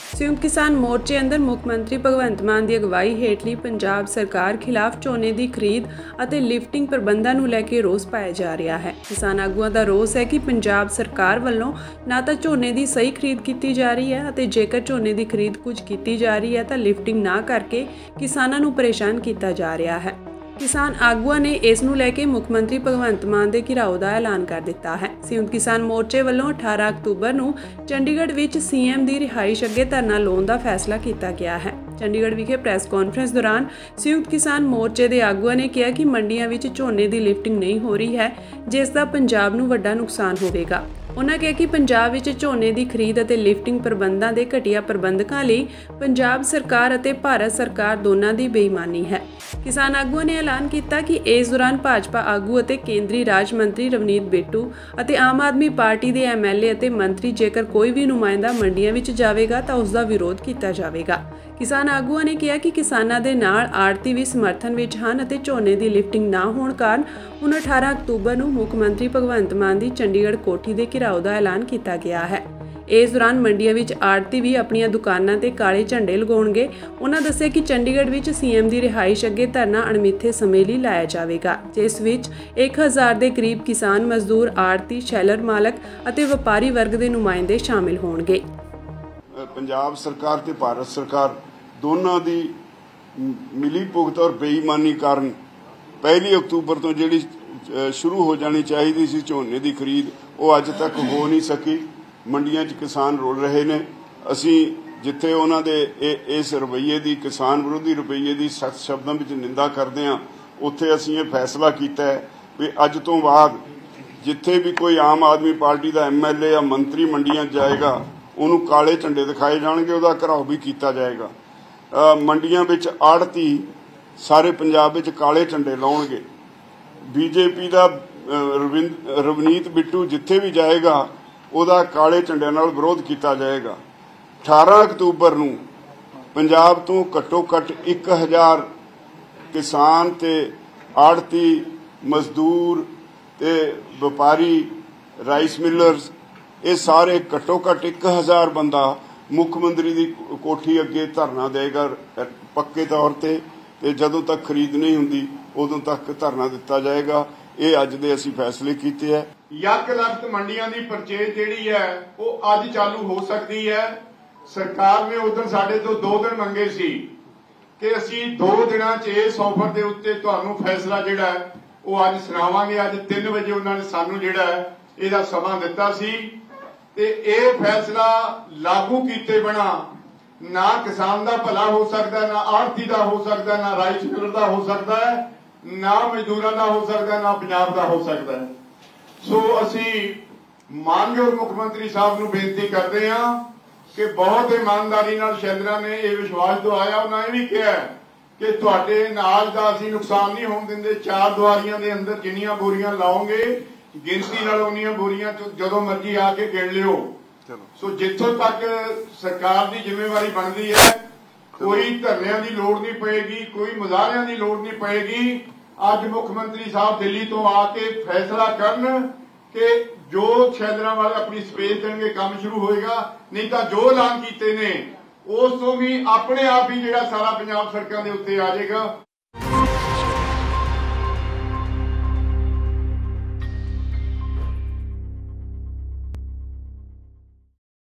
संयुक्त किसान मोर्चे अंदर मुख मंत्री भगवंत मान की अगवाई हेठली पंजाब सरकार खिलाफ झोने की खरीद और लिफ्टिंग प्रबंधों को लैके रोस पाया जा रहा है। किसान आगुआं का रोस है कि पंजाब सरकार वालों ना तो झोने की सही खरीद की जा रही है और जेकर झोने की खरीद कुछ की जा रही है तो लिफ्टिंग ना करके किसानों को परेशान किया जा रहा है। किसान आगुआ ने इस नूं लैके मुख मंत्री भगवंत मान के घिराओ का ऐलान कर दिता है। संयुक्त किसान मोर्चे वालों 18 अक्तूबर नूं चंडीगढ़ विच सीएम की रिहाइश अगे धरना लाने का फैसला किया गया है। चंडीगढ़ विखे प्रेस कॉन्फ्रेंस दौरान संयुक्त किसान मोर्चे के आगुआ ने कहा कि मंडियां विच झोने की लिफ्टिंग नहीं हो रही है, जिसका पंजाब नूं वड्डा नुकसान होवेगा। उन्होंने कहा कि पंजाब विच झोने की खरीद और लिफ्टिंग प्रबंधों के घटिया प्रबंधकों लिए पंजाब सरकार और भारत सरकार दोनों की बेईमानी है। किसान आगुआ ने ऐलान किया कि इस दौरान भाजपा आगू और केंद्रीय राज मंत्री रवनीत बिट्टू और आम आदमी पार्टी के MLA और मंत्री जेकर कोई भी नुमाइंदा मंडियां विच जाएगा तो उसका विरोध किया जाएगा। किसान आगुआ ने कहा कि किसानों के नाल आड़ती भी समर्थन विच हन और झोने की लिफ्टिंग ना होने कारण हुण 18 अक्तूबर को मुख मंत्री भगवंत मान की चंडीगढ़ कोठी के घिराओ का ऐलान किया गया है। इस दौरान मंडियां विच आड़ती भी अपनी दुकानों ते काले झंडे लगाउणगे। उन्होंने दस्सिया कि चंडीगढ़ विच सीएम की रिहाइश अगे धरना अणमिथे समय लिए लाया जाएगा, जिस विच 1000 के करीब किसान, मजदूर, आड़ती, शैलर मालक और व्यापारी वर्ग के नुमाइंदे शामिल होणगे। पंजाब सरकार ते भारत सरकार दोनों की मिली भुगत और बेईमानी कारण 1 अक्तूबर तो जिहड़ी शुरू हो जानी चाहिए सी झोने की खरीद वो अज तक हो नहीं सकी। मंडियां 'च किसान रुल रहे ने। असीं जिथे उन्हां दे इस रवैये की किसान विरोधी रवैये की सख्त शब्दों में निंदा करते हैं, उत्थे असीं ये फैसला किया है भी अज तो बाद जिथे भी कोई आम आदमी पार्टी का MLA या मंत्री मंडियां जाएगा उन्होंने काले झंडे दिखाए जाएंगे, उसका घिराव भी किया जाएगा। मंडियां विच आड़ती सारे पंजाब विच काले झंडे लाउणगे। BJP का रवनीत बिट्टू जिथे भी जाएगा ਉਹਦਾ काले झंडे नाल विरोध किया जाएगा। 18 अक्तूबर ਨੂੰ पंजाब तो घट्टो घट्ट 1000 किसान ते आड़ती, मजदूर ते व्यापारी, राइस मिलर्स ये सारे घट्टो घट्ट 1000 बंदा मुख्यमंत्री की कोठी अगे धरना देगा पक्के तौर पर। जदों तक खरीद नहीं होंदी उदों तक धरना दिता जाएगा। ये अज दे असीं फैसले कीते है। यक लख्त मंडियां की परचेज जिहड़ी है वो अज चालू हो सकती है। सरकार ने उधर साडे तो 2 दिन मंगे सी कि असीं 2 दिनां च इस ऑफर के उत्ते तुहानूं फैसला जिहड़ा है वो अज सुणावांगे। अज 3 वजे उन्होंने सानूं जिहड़ा है इहदा समां दित्ता सी ते इह फैसला लागू कीते बिना ना किसान का भला हो सकता, ना आड़ती का हो सकता, ना राइस मिलर का हो सकता है, ना मजदूरों का हो सकता, ना पंजाब का हो सकता है। सो असी मानयोग मुख्यमंत्री साहब नूं बेनती करते हैं कि बहुत ईमानदारी नाल शैलरां ने यह विश्वास दवाया। उन्होंने भी कहा कि तुहाडे अनाज का असीं नुकसान नहीं होण दिंदे। 4 दुआरियां दे अंदर जिन्नियां बोरियां लाओगे गिनती नाल उन्नियां बोरियां जदों मर्जी आके गिण लिओ। सो जिथों तक सरकार की जिम्मेवारी बनती है कोई धरनियां की लोड़ नहीं पएगी, कोई मुजाहरियां की लोड़ नहीं पएगी। अज मुख्यमंत्री साहब दिल्ली तो आके फैसला करन कि जो शैलरां वाले अपनी स्पेस देंगे काम शुरू होएगा, नहीं तो जो ऐलान किए ने उस तो भी अपने आप ही जिहड़ा सारा पंजाब सड़कों के उत्ते आ जाएगा।